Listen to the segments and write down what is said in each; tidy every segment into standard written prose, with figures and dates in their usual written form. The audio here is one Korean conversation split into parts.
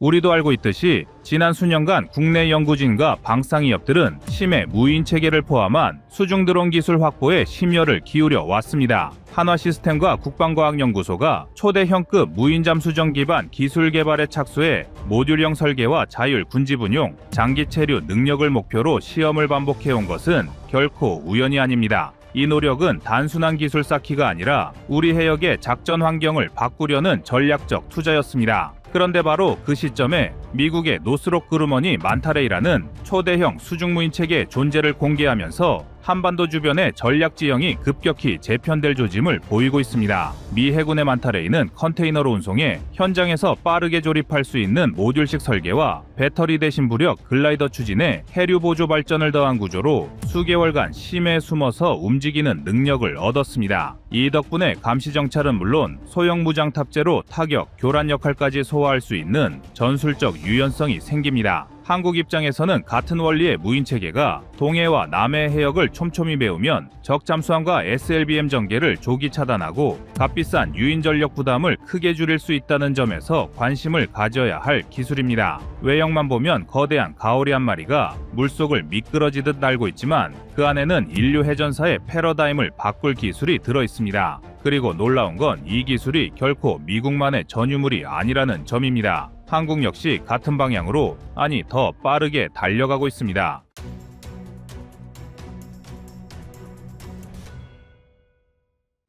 우리도 알고 있듯이 지난 수년간 국내 연구진과 방산기업들은 심해 무인 체계를 포함한 수중 드론 기술 확보에 심혈을 기울여 왔습니다. 한화시스템과 국방과학연구소가 초대형급 무인 잠수정 기반 기술 개발에 착수해 모듈형 설계와 자율 군지분용, 장기 체류 능력을 목표로 시험을 반복해온 것은 결코 우연이 아닙니다. 이 노력은 단순한 기술 쌓기가 아니라 우리 해역의 작전 환경을 바꾸려는 전략적 투자였습니다. 그런데 바로 그 시점에 미국의 노스록 그루먼이 만타레이라는 초대형 수중무인 체계의 존재를 공개하면서 한반도 주변의 전략 지형이 급격히 재편될 조짐을 보이고 있습니다. 미 해군의 만타레이는 컨테이너로 운송해 현장에서 빠르게 조립할 수 있는 모듈식 설계와 배터리 대신 부력 글라이더 추진에 해류 보조 발전을 더한 구조로 수개월간 심해에 숨어서 움직이는 능력을 얻었습니다. 이 덕분에 감시 정찰은 물론 소형 무장 탑재로 타격, 교란 역할까지 소화할 수 있는 전술적 유연성이 생깁니다. 한국 입장에서는 같은 원리의 무인 체계가 동해와 남해 해역을 촘촘히 메우면 적 잠수함과 SLBM 전개를 조기 차단하고 값비싼 유인 전력 부담을 크게 줄일 수 있다는 점에서 관심을 가져야 할 기술입니다. 외형만 보면 거대한 가오리 한 마리가 물속을 미끄러지듯 날고 있지만 그 안에는 인류 해전사의 패러다임을 바꿀 기술이 들어 있습니다. 그리고 놀라운 건 이 기술이 결코 미국만의 전유물이 아니라는 점입니다. 한국 역시 같은 방향으로, 아니 더 빠르게 달려가고 있습니다.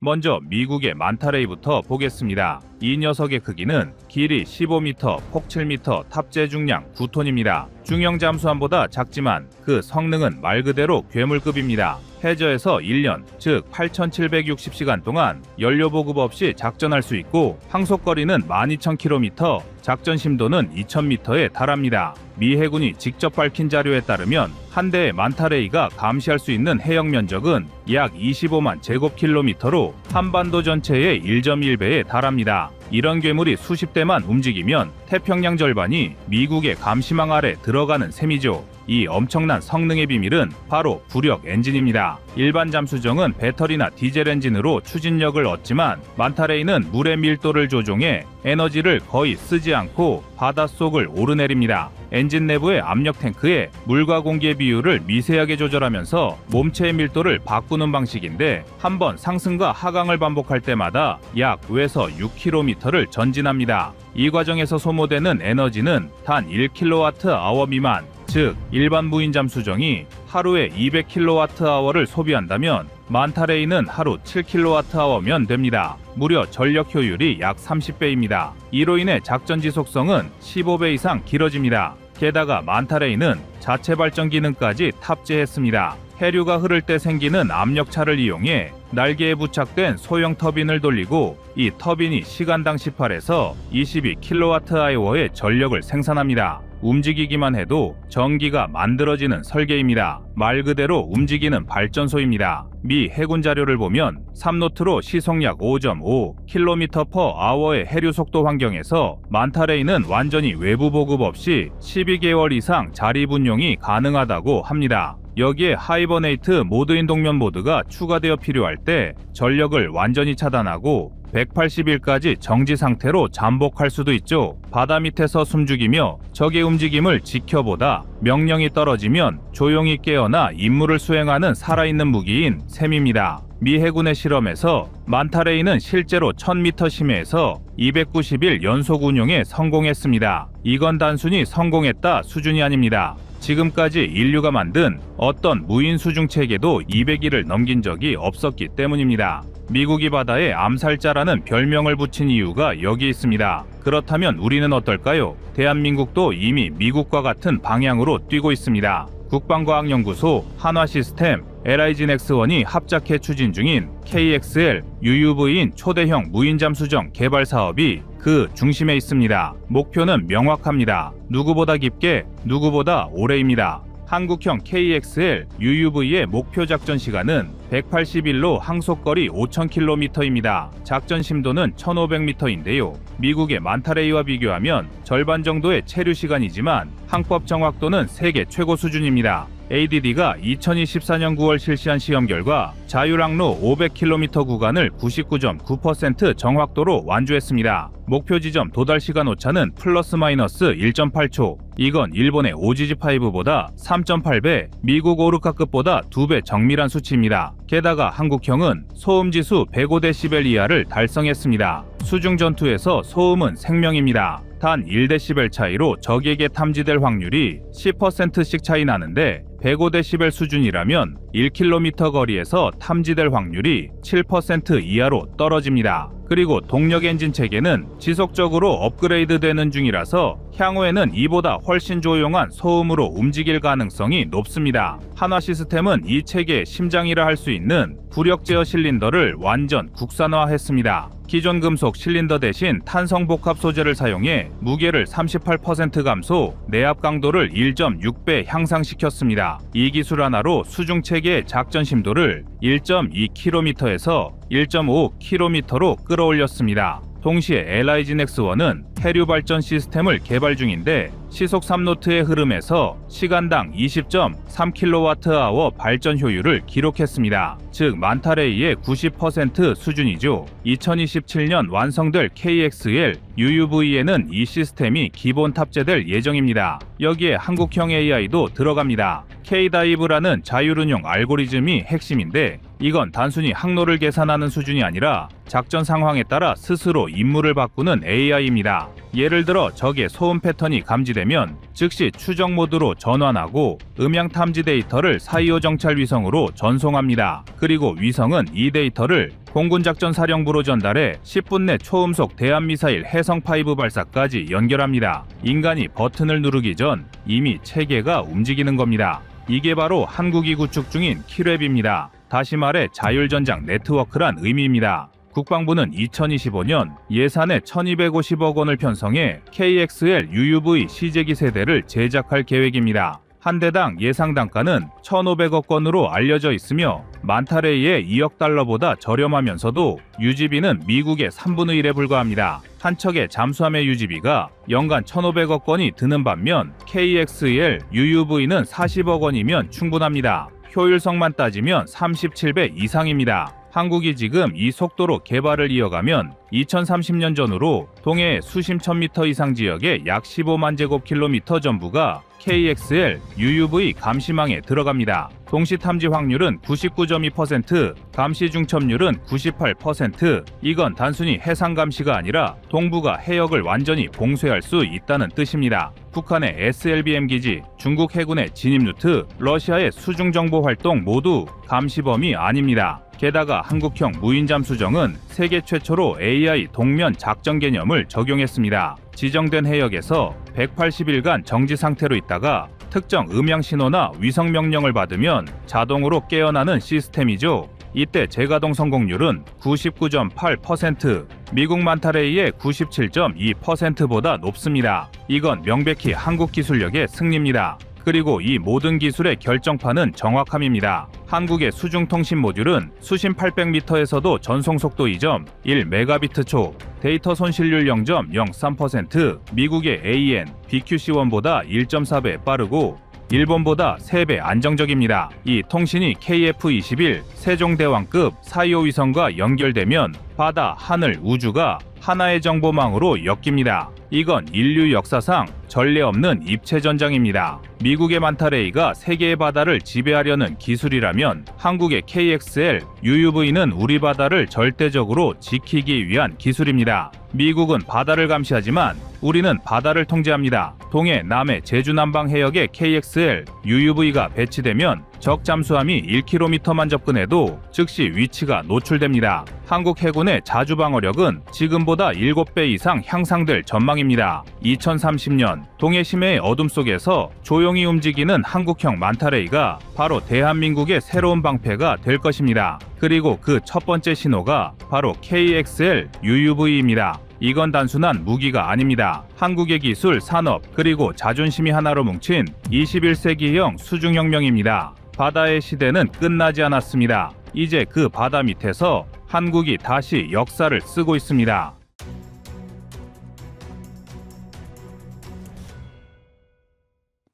먼저 미국의 만타레이부터 보겠습니다. 이 녀석의 크기는 길이 15m, 폭 7m, 탑재 중량 9톤입니다. 중형 잠수함보다 작지만 그 성능은 말 그대로 괴물급입니다. 해저에서 1년, 즉 8,760시간 동안 연료 보급 없이 작전할 수 있고 항속거리는 12,000km, 작전 심도는 2,000m에 달합니다. 미 해군이 직접 밝힌 자료에 따르면 한 대의 만타레이가 감시할 수 있는 해역 면적은 약 25만 제곱킬로미터로 한반도 전체의 1.1배에 달합니다. 이런 괴물이 수십 대만 움직이면 태평양 절반이 미국의 감시망 아래 들어가는 셈이죠. 이 엄청난 성능의 비밀은 바로 부력 엔진입니다. 일반 잠수정은 배터리나 디젤 엔진으로 추진력을 얻지만 만타레이는 물의 밀도를 조종해 에너지를 거의 쓰지 않고 바닷속을 오르내립니다. 엔진 내부의 압력 탱크에 물과 공기의 비율을 미세하게 조절하면서 몸체의 밀도를 바꾸는 방식인데 한번 상승과 하강을 반복할 때마다 약 5에서 6km를 전진합니다. 이 과정에서 소모되는 에너지는 단 1kWh 미만, 즉 일반 무인 잠수정이 하루에 200kWh를 소비한다면 만타레이는 하루 7kWh면 됩니다. 무려 전력 효율이 약 30배입니다. 이로 인해 작전 지속성은 15배 이상 길어집니다. 게다가 만타레이는 자체 발전 기능까지 탑재했습니다. 해류가 흐를 때 생기는 압력차를 이용해 날개에 부착된 소형 터빈을 돌리고 이 터빈이 시간당 18에서 22kWh의 전력을 생산합니다. 움직이기만 해도 전기가 만들어지는 설계입니다. 말 그대로 움직이는 발전소입니다. 미 해군 자료를 보면 3노트로 시속 약 5.5km/h의 해류 속도 환경에서 만타레이는 완전히 외부 보급 없이 12개월 이상 자리 분용이 가능하다고 합니다. 여기에 하이버네이트 모드인 동면 모드가 추가되어 필요할 때 전력을 완전히 차단하고 180일까지 정지 상태로 잠복할 수도 있죠. 바다 밑에서 숨죽이며 적의 움직임을 지켜보다 명령이 떨어지면 조용히 깨어나 임무를 수행하는 살아있는 무기인 셈입니다. 미 해군의 실험에서 만타레이는 실제로 1000m 심해에서 290일 연속 운용에 성공했습니다. 이건 단순히 성공했다 수준이 아닙니다. 지금까지 인류가 만든 어떤 무인 수중 체계도 200일을 넘긴 적이 없었기 때문입니다. 미국이 바다에 암살자라는 별명을 붙인 이유가 여기 있습니다. 그렇다면 우리는 어떨까요? 대한민국도 이미 미국과 같은 방향으로 뛰고 있습니다. 국방과학연구소, 한화시스템, LIGNX1이 합작해 추진 중인 KXL, UUV인 초대형 무인잠수정 개발 사업이 그 중심에 있습니다. 목표는 명확합니다. 누구보다 깊게, 누구보다 오래입니다. 한국형 KXL, UUV의 목표 작전 시간은 180일로 항속거리 5,000km입니다. 작전 심도는 1,500m인데요. 미국의 만타레이와 비교하면 절반 정도의 체류 시간이지만 항법 정확도는 세계 최고 수준입니다. ADD가 2024년 9월 실시한 시험 결과 자율항로 500km 구간을 99.9% 정확도로 완주했습니다. 목표 지점 도달 시간 오차는 플러스 마이너스 1.8초. 이건 일본의 오지지5보다 3.8배, 미국 오르카급보다 2배 정밀한 수치입니다. 게다가 한국형은 소음지수 105dB 이하를 달성했습니다. 수중 전투에서 소음은 생명입니다. 단 1dB 차이로 적에게 탐지될 확률이 10%씩 차이 나는데 105dB 수준이라면 1km 거리에서 탐지될 확률이 7% 이하로 떨어집니다. 그리고 동력 엔진 체계는 지속적으로 업그레이드 되는 중이라서 향후에는 이보다 훨씬 조용한 소음으로 움직일 가능성이 높습니다. 한화 시스템은 이 체계의 심장이라 할 수 있는 부력 제어 실린더를 완전 국산화했습니다. 기존 금속 실린더 대신 탄성 복합 소재를 사용해 무게를 38% 감소, 내압 강도를 1.6배 향상시켰습니다. 이 기술 하나로 수중 체계의 작전 심도를 1.2km에서 1.5km로 끌어올렸습니다. 동시에 LIG 넥스1은 해류 발전 시스템을 개발 중인데 시속 3노트의 흐름에서 시간당 20.3kWh 발전 효율을 기록했습니다. 즉 만타레이의 90% 수준이죠. 2027년 완성될 KXL UUV에는 이 시스템이 기본 탑재될 예정입니다. 여기에 한국형 AI도 들어갑니다. K-다이브라는 자율운용 알고리즘이 핵심인데 이건 단순히 항로를 계산하는 수준이 아니라 작전 상황에 따라 스스로 임무를 바꾸는 AI입니다. 예를 들어 적의 소음 패턴이 감지되면 즉시 추적 모드로 전환하고 음향 탐지 데이터를 425 정찰 위성으로 전송합니다. 그리고 위성은 이 데이터를 공군작전사령부로 전달해 10분 내 초음속 대한미사일 해성5 발사까지 연결합니다. 인간이 버튼을 누르기 전 이미 체계가 움직이는 겁니다. 이게 바로 한국이 구축 중인 키랩입니다. 다시 말해 자율전장 네트워크란 의미입니다. 국방부는 2025년 예산에 1250억 원을 편성해 KXL UUV 시제기 세대를 제작할 계획입니다. 한 대당 예상 단가는 1,500억 원으로 알려져 있으며 만타레이의 2억 달러보다 저렴하면서도 유지비는 미국의 3분의 1에 불과합니다. 한 척의 잠수함의 유지비가 연간 1,500억 원이 드는 반면 KXL UUV는 40억 원이면 충분합니다. 효율성만 따지면 37배 이상입니다. 한국이 지금 이 속도로 개발을 이어가면 2030년 전후로 동해의 수심 1000m 이상 지역의 약 15만 제곱킬로미터 전부가 KXL UUV 감시망에 들어갑니다. 동시 탐지 확률은 99.2%, 감시 중첩률은 98%. 이건 단순히 해상 감시가 아니라 동북아 해역을 완전히 봉쇄할 수 있다는 뜻입니다. 북한의 SLBM 기지, 중국 해군의 진입 루트, 러시아의 수중 정보 활동 모두 감시 범위 아닙니다. 게다가 한국형 무인잠수정은 세계 최초로 AI 동면 작전 개념을 적용했습니다. 지정된 해역에서 180일간 정지 상태로 있다가 특정 음향 신호나 위성 명령을 받으면 자동으로 깨어나는 시스템이죠. 이때 재가동 성공률은 99.8%, 미국 만타레이의 97.2%보다 높습니다. 이건 명백히 한국 기술력의 승리입니다. 그리고 이 모든 기술의 결정판은 정확함입니다. 한국의 수중통신 모듈은 수심 800m에서도 전송속도 2.1Mbps, 데이터 손실률 0.03%, 미국의 AN, BQC1보다 1.4배 빠르고 일본보다 3배 안정적입니다. 이 통신이 KF-21 세종대왕급 425 위성과 연결되면 바다, 하늘, 우주가 하나의 정보망으로 엮입니다. 이건 인류 역사상 전례 없는 입체전장입니다. 미국의 만타레이가 세계의 바다를 지배하려는 기술이라면 한국의 KXL, UUV는 우리 바다를 절대적으로 지키기 위한 기술입니다. 미국은 바다를 감시하지만 우리는 바다를 통제합니다. 동해, 남해, 제주 남방 해역에 KXL, UUV가 배치되면 적 잠수함이 1km만 접근해도 즉시 위치가 노출됩니다. 한국 해군의 자주 방어력은 지금보다 7배 이상 향상될 전망입니다. 2030년 동해 심해의 어둠 속에서 조용히 움직이는 한국형 만타레이가 바로 대한민국의 새로운 방패가 될 것입니다. 그리고 그 첫 번째 신호가 바로 KXL UUV입니다. 이건 단순한 무기가 아닙니다. 한국의 기술, 산업, 그리고 자존심이 하나로 뭉친 21세기형 수중혁명입니다. 바다의 시대는 끝나지 않았습니다. 이제 그 바다 밑에서 한국이 다시 역사를 쓰고 있습니다.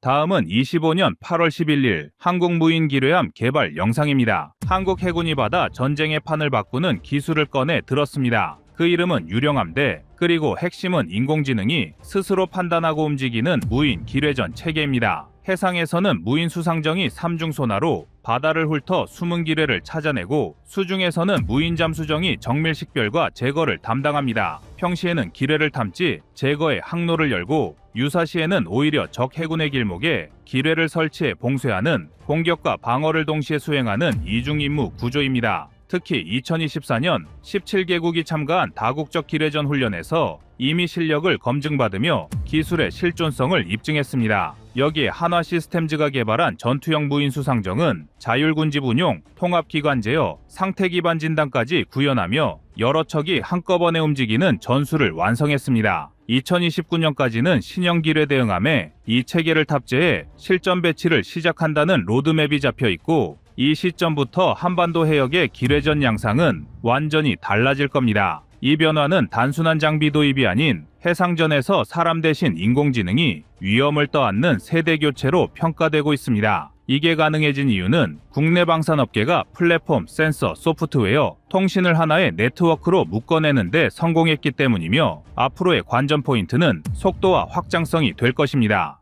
다음은 25년 8월 11일 한국 무인 기뢰함 개발 영상입니다. 한국 해군이 받아 전쟁의 판을 바꾸는 기술을 꺼내 들었습니다. 그 이름은 유령함대, 그리고 핵심은 인공지능이 스스로 판단하고 움직이는 무인 기뢰전 체계입니다. 해상에서는 무인 수상정이 삼중소나로 바다를 훑어 숨은 기뢰를 찾아내고, 수중에서는 무인 잠수정이 정밀 식별과 제거를 담당합니다. 평시에는 기뢰를 탐지, 제거의 항로를 열고, 유사시에는 오히려 적 해군의 길목에 기뢰를 설치해 봉쇄하는, 공격과 방어를 동시에 수행하는 이중 임무 구조입니다. 특히 2024년 17개국이 참가한 다국적 기뢰전 훈련에서 이미 실력을 검증받으며 기술의 실존성을 입증했습니다. 여기에 한화 시스템즈가 개발한 전투형 무인 수상정은 자율군집 운용, 통합기관제어, 상태기반 진단까지 구현하며 여러 척이 한꺼번에 움직이는 전술을 완성했습니다. 2029년까지는 신형 기뢰 대응함에 이 체계를 탑재해 실전 배치를 시작한다는 로드맵이 잡혀 있고, 이 시점부터 한반도 해역의 기뢰전 양상은 완전히 달라질 겁니다. 이 변화는 단순한 장비 도입이 아닌 해상전에서 사람 대신 인공지능이 위험을 떠안는 세대 교체로 평가되고 있습니다. 이게 가능해진 이유는 국내 방산업계가 플랫폼, 센서, 소프트웨어, 통신을 하나의 네트워크로 묶어내는 데 성공했기 때문이며, 앞으로의 관전 포인트는 속도와 확장성이 될 것입니다.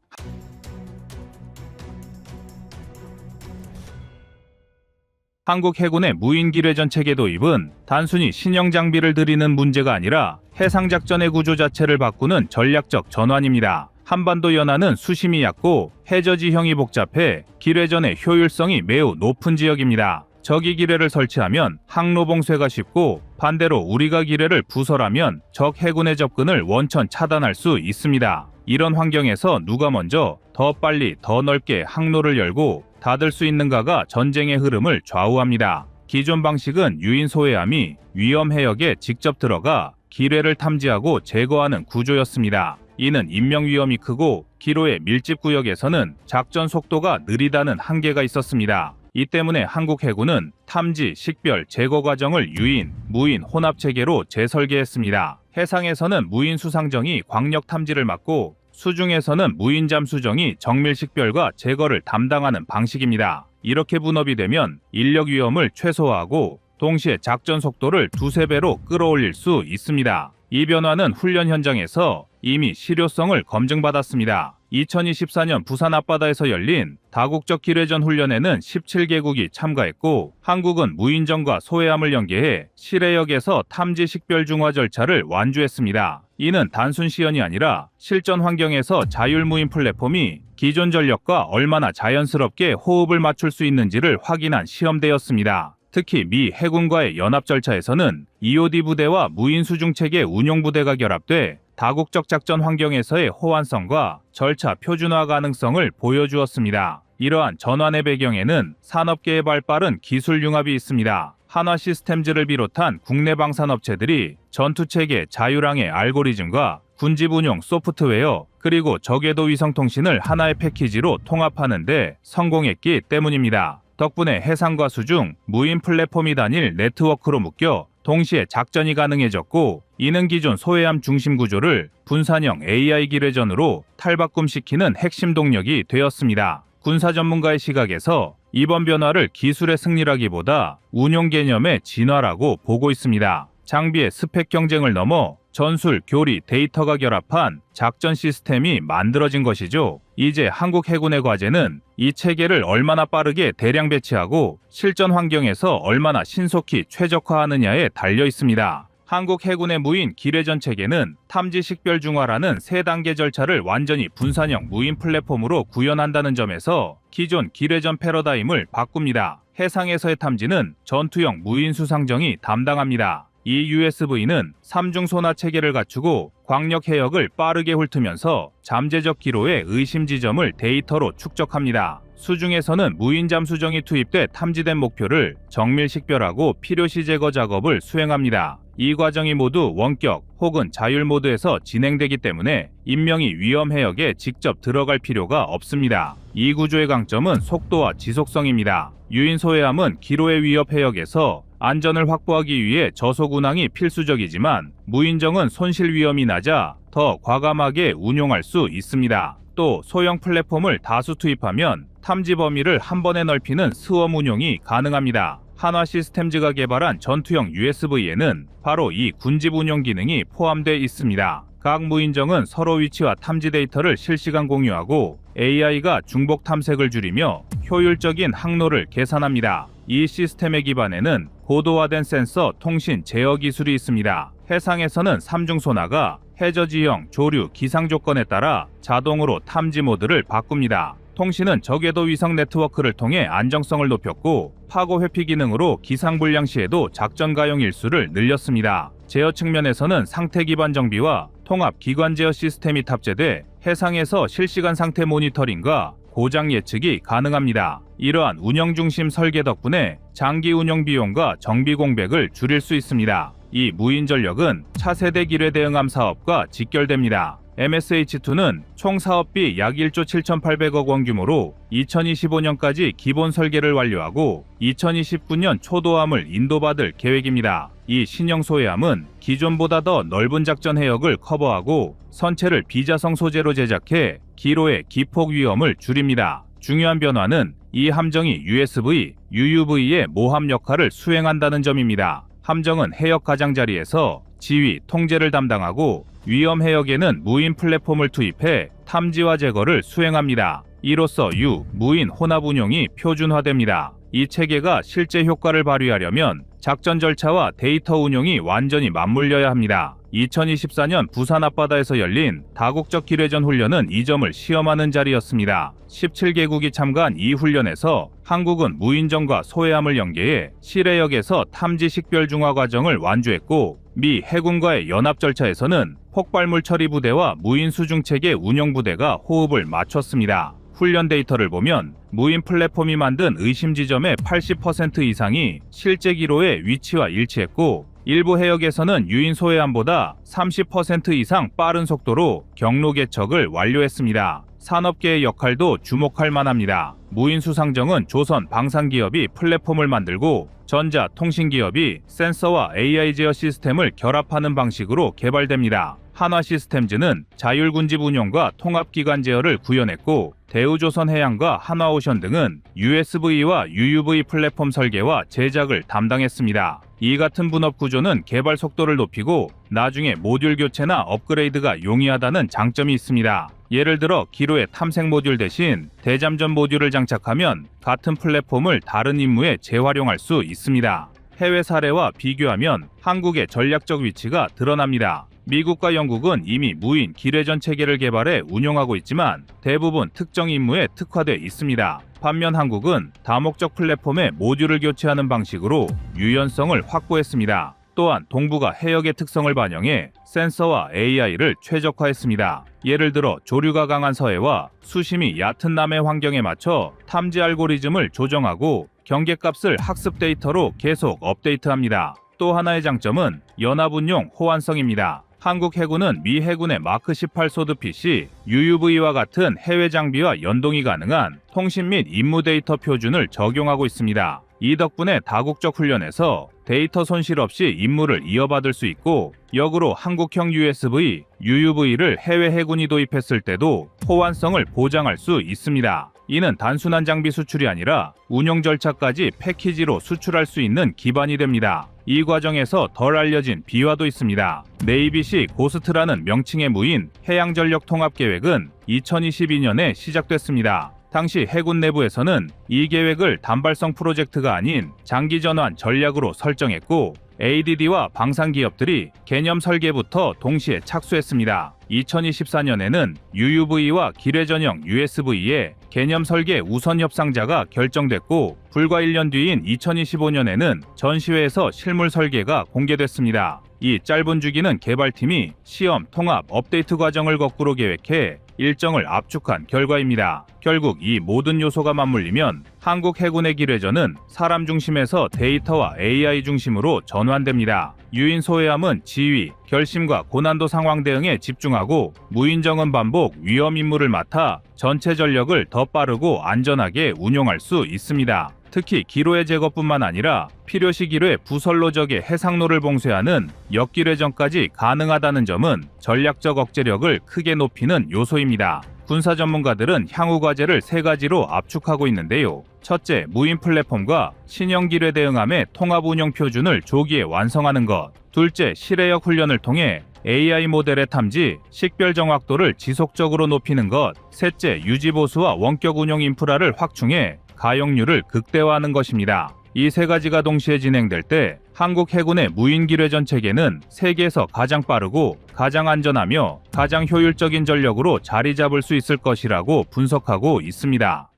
한국 해군의 무인 기뢰전 체계 도입은 단순히 신형 장비를 들이는 문제가 아니라 해상작전의 구조 자체를 바꾸는 전략적 전환입니다. 한반도 연안은 수심이 얕고 해저 지형이 복잡해 기뢰전의 효율성이 매우 높은 지역입니다. 적이 기뢰를 설치하면 항로 봉쇄가 쉽고, 반대로 우리가 기뢰를 부설하면 적 해군의 접근을 원천 차단할 수 있습니다. 이런 환경에서 누가 먼저 더 빨리 더 넓게 항로를 열고 닫을 수 있는가가 전쟁의 흐름을 좌우합니다. 기존 방식은 유인 소해함이 위험 해역에 직접 들어가 기뢰를 탐지하고 제거하는 구조였습니다. 이는 인명 위험이 크고 기로의 밀집 구역에서는 작전 속도가 느리다는 한계가 있었습니다. 이 때문에 한국 해군은 탐지, 식별, 제거 과정을 유인, 무인 혼합 체계로 재설계했습니다. 해상에서는 무인 수상정이 광역 탐지를 맡고, 수중에서는 무인 잠수정이 정밀 식별과 제거를 담당하는 방식입니다. 이렇게 분업이 되면 인력 위험을 최소화하고 동시에 작전 속도를 두세 배로 끌어올릴 수 있습니다. 이 변화는 훈련 현장에서 이미 실효성을 검증받았습니다. 2024년 부산 앞바다에서 열린 다국적 기뢰전 훈련에는 17개국이 참가했고, 한국은 무인정과 소해함을 연계해 실해역에서 탐지 식별 중화 절차를 완주했습니다. 이는 단순 시연이 아니라 실전 환경에서 자율무인 플랫폼이 기존 전력과 얼마나 자연스럽게 호흡을 맞출 수 있는지를 확인한 시험대였습니다. 특히 미 해군과의 연합 절차에서는 EOD 부대와 무인 수중체계 운용부대가 결합돼 다국적 작전 환경에서의 호환성과 절차 표준화 가능성을 보여주었습니다. 이러한 전환의 배경에는 산업계의 발빠른 기술 융합이 있습니다. 한화 시스템즈를 비롯한 국내 방산업체들이 전투체계 자율항해 알고리즘과 군집 운용 소프트웨어, 그리고 저궤도 위성통신을 하나의 패키지로 통합하는 데 성공했기 때문입니다. 덕분에 해상과 수중, 무인 플랫폼이 단일 네트워크로 묶여 동시에 작전이 가능해졌고, 이는 기존 소해함 중심 구조를 분산형 AI 기뢰전으로 탈바꿈시키는 핵심 동력이 되었습니다. 군사 전문가의 시각에서 이번 변화를 기술의 승리라기보다 운용 개념의 진화라고 보고 있습니다. 장비의 스펙 경쟁을 넘어 전술, 교리, 데이터가 결합한 작전 시스템이 만들어진 것이죠. 이제 한국 해군의 과제는 이 체계를 얼마나 빠르게 대량 배치하고 실전 환경에서 얼마나 신속히 최적화하느냐에 달려 있습니다. 한국 해군의 무인 기뢰전 체계는 탐지 식별 중화라는 3단계 절차를 완전히 분산형 무인 플랫폼으로 구현한다는 점에서 기존 기뢰전 패러다임을 바꿉니다. 해상에서의 탐지는 전투형 무인 수상정이 담당합니다. 이 USV는 3중 소나 체계를 갖추고 광역 해역을 빠르게 훑으면서 잠재적 기로의 의심 지점을 데이터로 축적합니다. 수중에서는 무인 잠수정이 투입돼 탐지된 목표를 정밀 식별하고 필요시 제거 작업을 수행합니다. 이 과정이 모두 원격 혹은 자율 모드에서 진행되기 때문에 인명이 위험 해역에 직접 들어갈 필요가 없습니다. 이 구조의 강점은 속도와 지속성입니다. 유인 소해함은 기로의 위협 해역에서 안전을 확보하기 위해 저속 운항이 필수적이지만, 무인정은 손실 위험이 낮아 더 과감하게 운용할 수 있습니다. 또 소형 플랫폼을 다수 투입하면 탐지 범위를 한 번에 넓히는 스웜 운용이 가능합니다. 한화 시스템즈가 개발한 전투형 USV에는 바로 이 군집 운용 기능이 포함되어 있습니다. 각 무인정은 서로 위치와 탐지 데이터를 실시간 공유하고 AI가 중복 탐색을 줄이며 효율적인 항로를 계산합니다. 이 시스템의 기반에는 고도화된 센서 통신 제어 기술이 있습니다. 해상에서는 삼중 소나가 해저 지형, 조류, 기상 조건에 따라 자동으로 탐지 모드를 바꿉니다. 통신은 저궤도 위성 네트워크를 통해 안정성을 높였고 파고 회피 기능으로 기상 불량 시에도 작전 가용 일수를 늘렸습니다. 제어 측면에서는 상태 기반 정비와 통합 기관 제어 시스템이 탑재돼 해상에서 실시간 상태 모니터링과 고장 예측이 가능합니다. 이러한 운영 중심 설계 덕분에 장기 운영 비용과 정비 공백을 줄일 수 있습니다. 이 무인 전력은 차세대 기뢰 대응함 사업과 직결됩니다. MSH2는 총 사업비 약 1조 7,800억 원 규모로 2025년까지 기본 설계를 완료하고 2029년 초도함을 인도받을 계획입니다. 이 신형 소해함은 기존보다 더 넓은 작전 해역을 커버하고 선체를 비자성 소재로 제작해 기로의 기폭 위험을 줄입니다. 중요한 변화는 이 함정이 USV, UUV의 모함 역할을 수행한다는 점입니다. 함정은 해역 가장자리에서 지휘, 통제를 담당하고 위험 해역에는 무인 플랫폼을 투입해 탐지와 제거를 수행합니다. 이로써 무인 혼합 운용이 표준화됩니다. 이 체계가 실제 효과를 발휘하려면 작전 절차와 데이터 운용이 완전히 맞물려야 합니다. 2024년 부산 앞바다에서 열린 다국적 기뢰전 훈련은 이 점을 시험하는 자리였습니다. 17개국이 참가한 이 훈련에서 한국은 무인정과 소해함을 연계해 실해역에서 탐지 식별 중화 과정을 완주했고 미 해군과의 연합 절차에서는 폭발물 처리 부대와 무인 수중체계 운영 부대가 호흡을 맞췄습니다. 훈련 데이터를 보면 무인 플랫폼이 만든 의심 지점의 80% 이상이 실제 기로의 위치와 일치했고 일부 해역에서는 유인 소해함보다 30% 이상 빠른 속도로 경로 개척을 완료했습니다. 산업계의 역할도 주목할 만합니다. 무인 수상정은 조선 방산기업이 플랫폼을 만들고 전자 통신기업이 센서와 AI 제어 시스템을 결합하는 방식으로 개발됩니다. 한화 시스템즈는 자율군집 운용과 통합기관 제어를 구현했고 대우조선해양과 한화오션 등은 USV와 UUV 플랫폼 설계와 제작을 담당했습니다. 이 같은 분업 구조는 개발 속도를 높이고 나중에 모듈 교체나 업그레이드가 용이하다는 장점이 있습니다. 예를 들어 기로의 탐색 모듈 대신 대잠전 모듈을 장착하면 같은 플랫폼을 다른 임무에 재활용할 수 있습니다. 해외 사례와 비교하면 한국의 전략적 위치가 드러납니다. 미국과 영국은 이미 무인 기뢰전 체계를 개발해 운용하고 있지만 대부분 특정 임무에 특화돼 있습니다. 반면 한국은 다목적 플랫폼에 모듈을 교체하는 방식으로 유연성을 확보했습니다. 또한 동북아 해역의 특성을 반영해 센서와 AI를 최적화했습니다. 예를 들어 조류가 강한 서해와 수심이 얕은 남해 환경에 맞춰 탐지 알고리즘을 조정하고 경계값을 학습 데이터로 계속 업데이트합니다. 또 하나의 장점은 연합운용 호환성입니다. 한국 해군은 미 해군의 마크 18 소드 PC, UUV와 같은 해외 장비와 연동이 가능한 통신 및 임무 데이터 표준을 적용하고 있습니다. 이 덕분에 다국적 훈련에서 데이터 손실 없이 임무를 이어받을 수 있고 역으로 한국형 USV, UUV를 해외 해군이 도입했을 때도 호환성을 보장할 수 있습니다. 이는 단순한 장비 수출이 아니라 운용 절차까지 패키지로 수출할 수 있는 기반이 됩니다. 이 과정에서 덜 알려진 비화도 있습니다. 네이비시 고스트라는 명칭의 무인 해양전력 통합계획은 2022년에 시작됐습니다. 당시 해군 내부에서는 이 계획을 단발성 프로젝트가 아닌 장기전환 전략으로 설정했고 ADD와 방산기업들이 개념 설계부터 동시에 착수했습니다. 2024년에는 UUV와 기뢰전형 USV의 개념 설계 우선 협상자가 결정됐고 불과 1년 뒤인 2025년에는 전시회에서 실물 설계가 공개됐습니다. 이 짧은 주기는 개발팀이 시험, 통합, 업데이트 과정을 거꾸로 계획해 일정을 압축한 결과입니다. 결국 이 모든 요소가 맞물리면 한국 해군의 기뢰전은 사람 중심에서 데이터와 AI 중심으로 전환됩니다. 유인 소해함은 지휘, 결심과 고난도 상황 대응에 집중하고 무인정은 반복, 위험 임무를 맡아 전체 전력을 더 빠르고 안전하게 운용할 수 있습니다. 특히 기로의 제거뿐만 아니라 필요시 기로의 부설로 적의 해상로를 봉쇄하는 역기뢰전까지 가능하다는 점은 전략적 억제력을 크게 높이는 요소입니다. 군사 전문가들은 향후 과제를 세 가지로 압축하고 있는데요. 첫째, 무인 플랫폼과 신형 기뢰 대응함의 통합 운영 표준을 조기에 완성하는 것. 둘째, 실외역 훈련을 통해 AI 모델의 탐지, 식별 정확도를 지속적으로 높이는 것. 셋째, 유지보수와 원격 운영 인프라를 확충해 가용률을 극대화하는 것입니다. 이 세 가지가 동시에 진행될 때 한국 해군의 무인 기뢰전 체계는 세계에서 가장 빠르고 가장 안전하며 가장 효율적인 전력으로 자리 잡을 수 있을 것이라고 분석하고 있습니다.